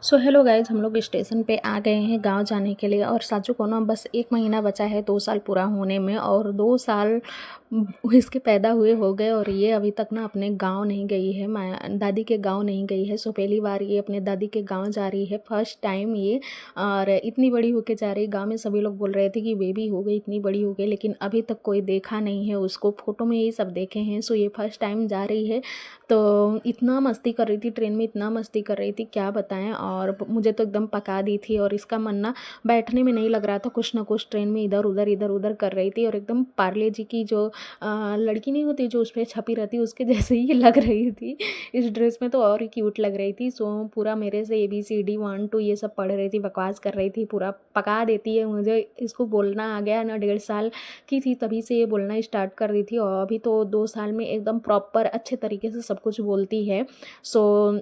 So hello guys, हम लोग station पे आ गए हैं गांव जाने के लिए। और साचू को ना बस 1 महीना बचा है 2 साल पूरा होने में। और 2 साल इसके पैदा हुए हो गए और ये अभी तक ना अपने गांव नहीं गई है, दादी के गांव नहीं गई है। सो पहली बार ये अपने दादी के गांव जा रही है, फर्स्ट टाइम ये। और इतनी बड़ी होके जा रही है। गाँव में सभी लोग बोल रहे थे कि बेबी हो गई, इतनी बड़ी हो गई, लेकिन अभी तक कोई देखा नहीं है उसको। फोटो में यही सब देखे हैं। सो ये फर्स्ट टाइम जा रही है। तो इतना मस्ती कर रही थी ट्रेन में, इतना मस्ती कर रही थी क्या बताएं। और मुझे तो एकदम पका दी थी। और इसका मन ना बैठने में नहीं लग रहा था, कुछ ना कुछ ट्रेन में इधर उधर कर रही थी। और एकदम पार्ले जी की जो लड़की नहीं होती जो उस पर छपी रहती, उसके जैसे ही लग रही थी इस ड्रेस में। तो और ही क्यूट लग रही थी। सो पूरा मेरे से ABCD 1 2 ये सब पढ़ रही थी, बकवास कर रही थी, पूरा पका देती है मुझे। इसको बोलना आ गया ना, 1.5 साल की थी तभी से ये बोलना स्टार्ट कर दी थी। और अभी तो 2 साल में एकदम प्रॉपर अच्छे तरीके से सब कुछ बोलती है। सो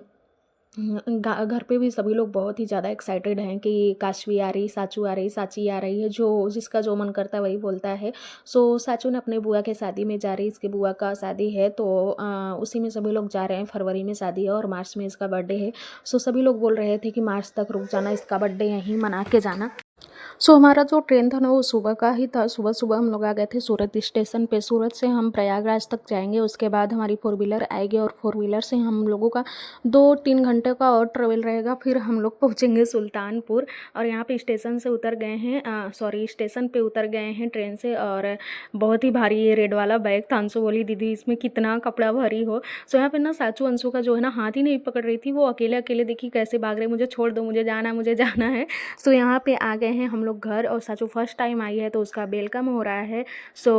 घर पे भी सभी लोग बहुत ही ज़्यादा एक्साइटेड हैं कि काशवी आ रही, साचू आ रही, साची आ रही है। जो जिसका जो मन करता है वही बोलता है। सो साचू ने अपने बुआ के शादी में जा रही, इसके बुआ का शादी है तो उसी में सभी लोग जा रहे हैं। फरवरी में शादी है और मार्च में इसका बर्थडे है। सो सभी लोग बोल रहे थे कि मार्च तक रुक जाना, इसका बर्थडे यहीं मना के जाना। सो हमारा जो ट्रेन था ना वो सुबह का ही था। सुबह सुबह हम लोग आ गए थे सूरत स्टेशन पे। सूरत से हम प्रयागराज तक जाएंगे, उसके बाद हमारी 4 व्हीलर आएगी और 4 व्हीलर से हम लोगों का 2-3 घंटे का और ट्रेवल रहेगा। फिर हम लोग पहुंचेंगे सुल्तानपुर। और यहाँ पे स्टेशन से उतर गए हैं, सॉरी स्टेशन पे उतर गए हैं ट्रेन से। और बहुत ही भारी ये रेड वाला बैग था। अंशु बोली दीदी इसमें कितना कपड़ा भरी हो। सो यहाँ पे ना साचू अंशु का जो है ना हाथ ही नहीं पकड़ रही थी, वो अकेले अकेले देखी कैसे भाग रहे, मुझे छोड़ दो, मुझे जाना है, मुझे जाना है। सो यहाँ पे आ गए हैं हम लोग घर। और साचू फर्स्ट टाइम आई है तो उसका वेलकम हो रहा है। सो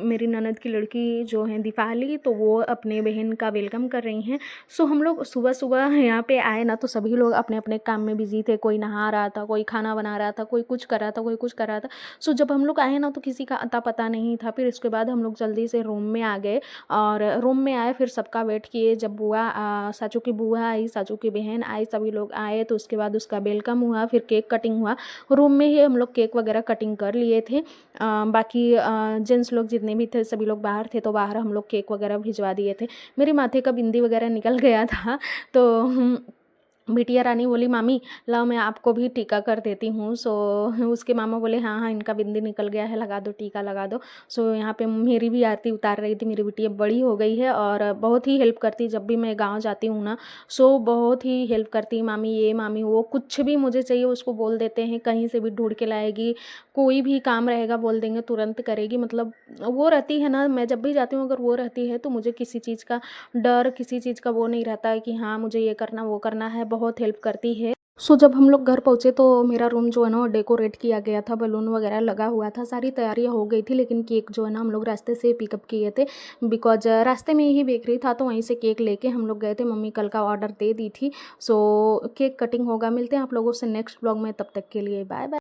मेरी ननद की लड़की जो है दीपाली, तो वो अपने बहन का वेलकम कर रही हैं। सो हम लोग सुबह सुबह यहाँ पे आए ना तो सभी लोग अपने अपने काम में बिजी थे। कोई नहा रहा था, कोई खाना बना रहा था, कोई कुछ कर रहा था, कोई कुछ कर रहा था। सो जब हम लोग आए ना तो किसी का अता पता नहीं था। फिर इसके बाद हम लोग जल्दी से रूम में आ गए। और रूम में आए, फिर सबका वेट किए। जब साचू की बुआ आई, साचू की बहन आई, सभी लोग आए तो उसके बाद उसका वेलकम हुआ, फिर केक कटिंग हुआ। रूम में ही हम लोग केक वगैरह कटिंग कर लिए थे। बाकी जेंट्स लोग जितने भी थे सभी लोग बाहर थे, तो बाहर हम लोग केक वगैरह भिजवा दिए थे। मेरे माथे का बिंदी वगैरह निकल गया था तो बिटिया रानी बोली मामी लाओ मैं आपको भी टीका कर देती हूँ। सो उसके मामा बोले हाँ हाँ इनका बिंदी निकल गया है, लगा दो, टीका लगा दो। सो यहाँ पे मेरी भी आरती उतार रही थी। मेरी बिटिया बड़ी हो गई है और बहुत ही हेल्प करती, जब भी मैं गांव जाती हूँ ना। सो बहुत ही हेल्प करती, मामी ये मामी वो, कुछ भी मुझे चाहिए उसको बोल देते हैं, कहीं से भी ढूंढ के लाएगी। कोई भी काम रहेगा बोल देंगे तुरंत करेगी। मतलब वो रहती है ना, मैं जब भी जाती हूँ अगर वो रहती है तो मुझे किसी चीज़ का डर, किसी चीज़ का वो नहीं रहता है कि हाँ मुझे ये करना वो करना है। बहुत हेल्प करती है। सो जब हम लोग घर पहुँचे तो मेरा रूम जो है ना डेकोरेट किया गया था, बलून वगैरह लगा हुआ था, सारी तैयारियां हो गई थी। लेकिन केक जो है ना हम लोग रास्ते से पिकअप किए थे, बिकॉज रास्ते में ही बेकरी था तो वहीं से केक लेके हम लोग गए थे। मम्मी कल का ऑर्डर दे दी थी। सो केक कटिंग होगा, मिलते हैं आप लोगों से नेक्स्ट ब्लॉग में, तब तक के लिए बाय बाय।